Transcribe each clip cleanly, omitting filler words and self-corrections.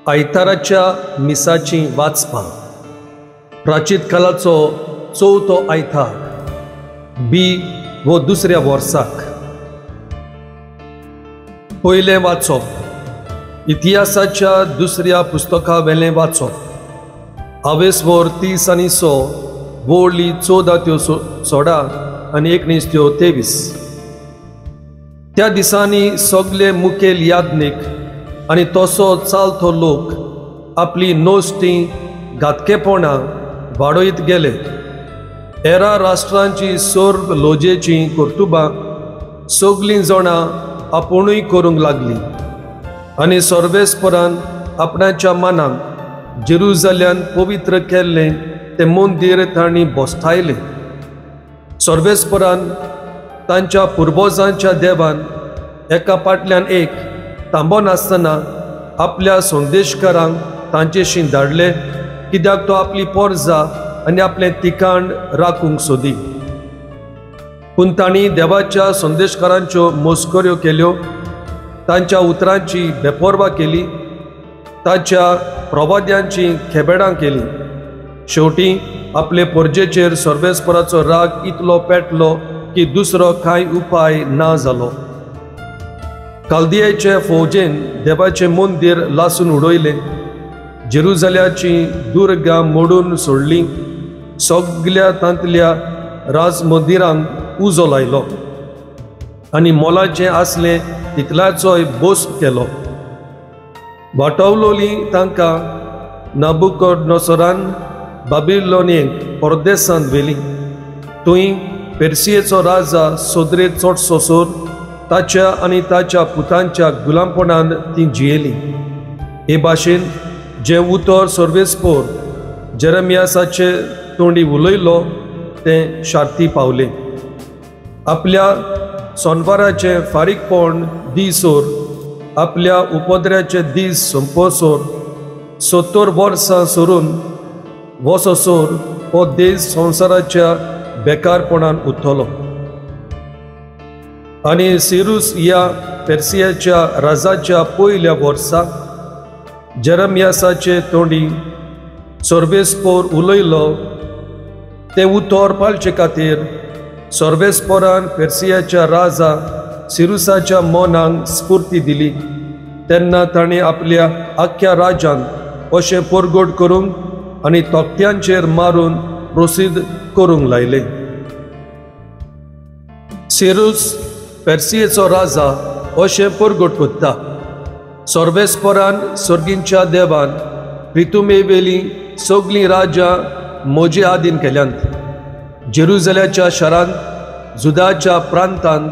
आयताराच्या मिसाची वाचपां प्राचीत कालाचो चवथो आयतार बी वो दुसऱ्या वर्साक पयलें वाचप इतिहासाच्या दुसऱ्या पुस्तका वेलें वाचप आवेसवर 30 आनी 6 वोळी 14 त्यो 16 आनी 19 त्यो 23 त्या दिसांनी सगळे मुखेल याज्ञीक आनी तसो चालतो लोक आपली नोस्तीं घातकेपणां वाडयत गेले। हेरा राष्ट्रांची सोर्ग लोजेची कर्तुबां सगळीं जाणां आपुणूय करूंक लागली आनी सर्वेस्परान आपणाच्या मनाक जेरुसलेमान पवित्र केल्लें तें मंदीर तांणी बोस्तायलें। सर्वेस्परान तांच्या पुर्वजांच्या देवान एका फाटल्यान एक थांबनासतना आपल्या संदेशकारांक तांचेशी धाडले, कित्याक तो आपली पोरजां आनी आपलें तिकाण राखूंक सोदी। पूण तांणी देवाच्या संदेशकारांच्यो मस्कऱ्यो केल्यो, तांच्या उतरांची बेपर्वा केली, तांच्या प्रवाद्यांची खेबेडां केली। शेवटी आपले पोरजेचेर सर्वेस्पराचो राग इतलो पेटलो की दुसरो कांय उपाय ना जालो। कालदियेचे फौजेन देवाचें मंदीर लासून उडयलें, जेरुसलेमाची दुर्गां मोडून सोडली, सगळ्या तांतल्या राजमंदिरांक उजो लायलो आनी मोलाचें आसलें तितल्याचोय बोस केलो। वाटवलोली तांकां नबुकदनेस्सरान बाबिलोनियेक परदेसांत व्हेली। थंय पेर्सियेचो राजा सोदरेत चडसोसोर ताच्या आनी ताच्या पुतांच्या गुलामपणान ती जियेली। हे भाशेन जें उतर सर्वेस्पोर जेरेमियासाचे तोंडी उलयलो तें शार्ती पावलें। आपल्या सोनवाराचें फारीकपण दिसोर आपल्या उपद्र्याचे दीस संपसोर 70 वर्सां सरून वसोसोर हो देश संवसाराच्या बेकारपणान उरतलो। आनी सिरूस ह्या पेर्सियाच्या राजाच्या पयल्या वर्सा जेरेमियासाचे तोंडी सर्वेस्पोर उलयलो तें उतर पाळचे खातीर सर्वेस्पोरान पेर्सियाच्या राजा सिरूसाच्या मनाक स्फूर्ती दिली। तेन्ना ताणें आपल्या आख्या राज्यांत अशें परगट करूंक आनी तोक्त्यांचेर मारून प्रसिद्ध करूंक लायलें। सिरूस पेर्सियेचो राजा अशें परगट करता, सर्वेस्परान सर्गींच्या देवान रितुमेवेली सगळीं राज्यां म्हजे आधीन केल्यांत। जेरुसलेमाच्या शारांत जुदाच्या प्रांतांत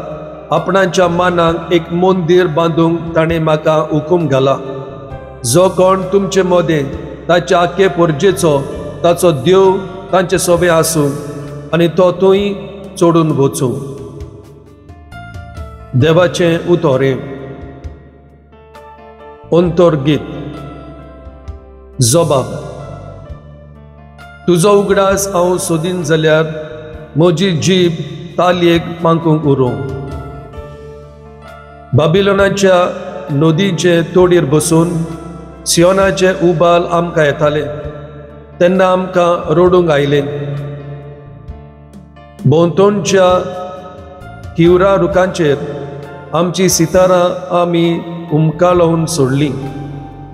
आपणाच्या मानाक एक मंदीर बांदूंक ताणें म्हाका हुकूम घाला। जो कोण तुमचे मदें ताच्या आख्खे पोरजेचो ताचो देव तांचे सोबे आसूं आनी तो थंय चडून वचूं। देवाचें उतोरें अंतर्गीत जबाब तुजो उगडास हांव सोदीन जाल्यार म्हजी जीब तालयेक पांकूंक उरूं। बाबिलोनाच्या नदीचे तोडीर बसून सियोनाचे उबाल आमकां येताले, तेन्ना आमकां रडूंक आयलें। भोंवतणच्या किवरा रुखांचेर आमची सितारां आमी उमकालोवन सोडली।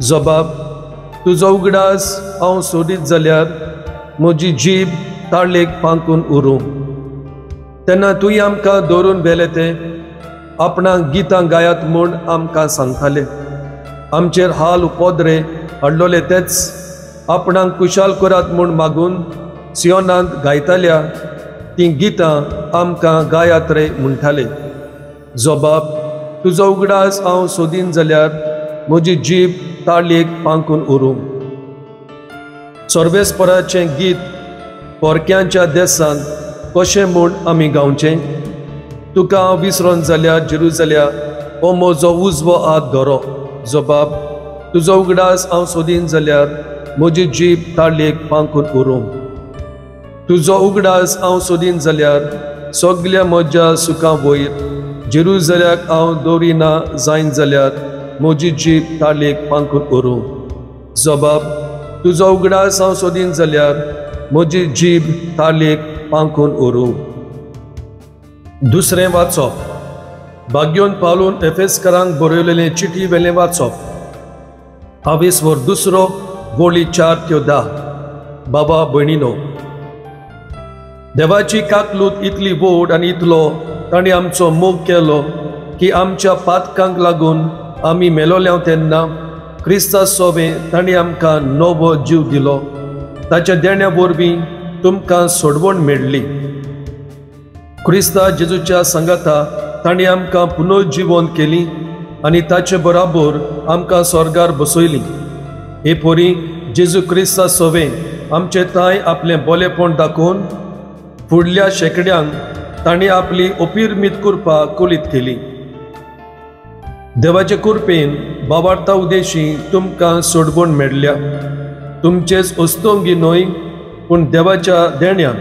जबाब तुजो उगडास हांव सोदीत जाल्यार म्हजी जीब ताळयेक पांकून उरूं। तेन्ना तुवें आमकां दवरून व्हेलें तें आपणाक गितां गायात म्हूण आमकां सांगताले। आमचेर हाल उपद्रे हाडलोले तेच आपणाक कुशाल करात म्हूण मागून सियोनांत गायताल्या तीं गितां आमकां गायात रे म्हणटाले। जबाब तुजो उगडास हांव सोदीन जाल्यार म्हजी जीब ताळयेक पांकून उरूं। सर्वेस्पराचें गीत पोरक्यांच्या देसांत कशें म्हूण आमी गावचें? तुका हांव विसरोन जाल्यार जेरुसलेम हो म्हजो उजवो हात धरो। जबाब तुजो उगडास हांव सोदीन जाल्यार म्हजी जीब ताळयेक पांकून उरूं। तुजो उगडास हांव सोदीन जाल्यार सगळ्या म्हज्या सुखां वयर जेरुसलेमाक हांव दवरिना जायन जाल्यार म्हजी जीब ताळयेक पांकून उरूं। जबाब तुजो उगडास हांव सोदीन जाल्यार म्हजी जीब तालेक पांकून उरूं. दुसरें वाचप. भाग्योन पावलून एफेसकारांक बरयलेलें चिठी वेलें वाचप. 22 दुसरो गोळी 4-10. बाबा भयणीनो, देवाची काकलूत इतली व्हड आनी इतलो ताणें आमचो मोग केलो की आमच्या पातकांक लागून आमी मेलोल्या तेन्ना क्रिस्ता सोबें ताणें आमकां नवो जीव दिलो. ताच्या देण्या वरवीं तुमकां सोडवण मेळ्ळी. क्रिस्ता जेजूच्या संगाता ताणें आमकां पुनर्जीवन केली आनी ताचे बराबर आमकां स्वर्गार बसयली. हे पोरी जेजू क्रिस्ता सोबें आमचे ताय आपलें बोलेपण दाखोवन फुडल्या शेंकड्यांक ताणें आपली ओपीरमीत करपाक कुलीत केली. देवाचे कृपेन बाबार्था उदेशी तुमकां सोडवण मेळ्ळ्या. तुमचेच ओस्तोंगी न्हय पूण देवाच्या देण्यान.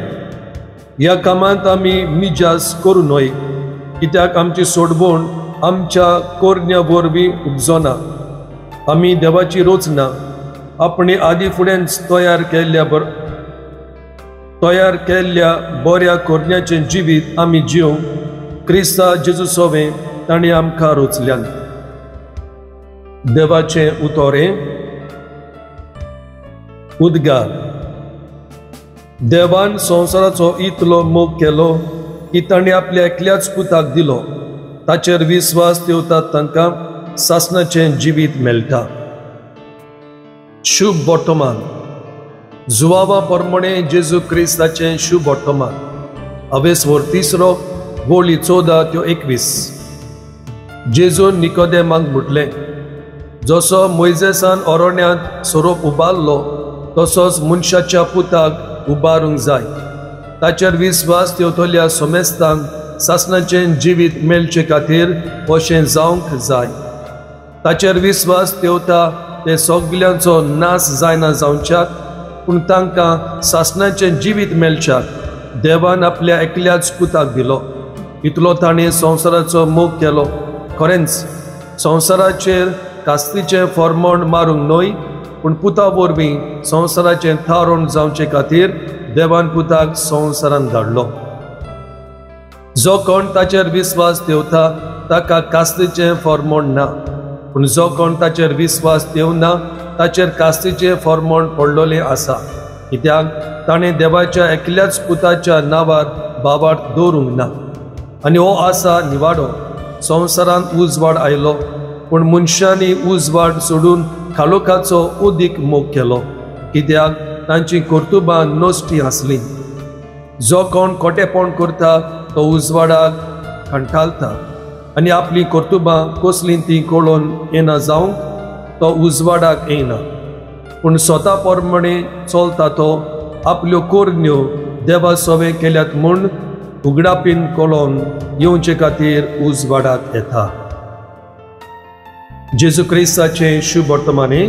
ह्या कामांत आमी मिजास करूं न्हय, कित्याक आमची सोडवण आमच्या कोरण्या वरवीं उपजोना. आमी देवाची रोचना आपणे आदी फुडेंच तयार केल्ल्या बऱ्या कोरण्याचें जिवीत आमी जिवंक क्रिस्ता जेजू सोबें ताणें आमकां रोचल्यान. देवाचें उतोरें. उद्गार. देवान संवसाराचो इतलो मोग केलो की ताणें आपल्या एकल्याच पुताक दिलो. ताचेर विस्वास ठेवतात तांकां सासणाचें जिवीत मेळटा. शुभ वर्तमान. जुवावा प्रमाणे जेजू क्रिस्ताचें शुभ वर्तमान. 23 गोळी 14-21. जेजून निकोदेमाक म्हटलें, जसो मोइजेसान अरण्यांत सोरोप उबारलो तसोच मनशाच्या पुताक उबारूंक जाय. ताचेर विस्वास ठेवतल्या सोमेस्तांक सासणाचें जिवीत मेळचे खातीर अशें जावंक जाय. ताचेर विस्वास ठेवता ते सगल्यांचो नाश जायना जावच्याक पूण तांकां सासणाचें जिवीत मेळच्याक देवान आपल्या एकल्याच पुताक दिलो. इतलो ताणें संवसाराचो मोग केलो. खरेंच संवसाराचेर कास्तीचें फॉर्मोण मारूंक न्हय पूण पुता वरवीं संवसाराचें थारोवन जावचे खातीर देवान पुताक संवसारांत धाडलो. जो कोण ताचेर विस्वास ठेवता ताका कास्तीचें फॉर्मोण ना, पूण जो कोण ताचेर विस्वास ठेवना ताचेर कास्तीचें फॉर्मोण पडलोलें आसा, कित्याक ताणें देवाच्या एकल्याच पुताच्या नांवार बाबार्थ दवरूंक ना. आनी हो आसा निवाडो. संवसारांत उजवाड आयलो पूण मनशांनी उजवाड सोडून खालोकाचो उदीक मोग केलो, कित्याक तांची कर्तुबां नश्टी आसलीं. जो कोण खोटेपण करता तो उजवाडाक खंटालता आनी आपली कर्तुबां कसलीं तीं कळोवन येना जावंक तो उजवाडाक येना. पूण स्वता प्रमाणे चलता तो आपल्यो कोरण्यो देवा सोबे केल्यात म्हूण उगडापीन कळोवन येवचे खातीर उजवाडाक येता. जेजू क्रिस्ताचें शुभ वर्तमाने.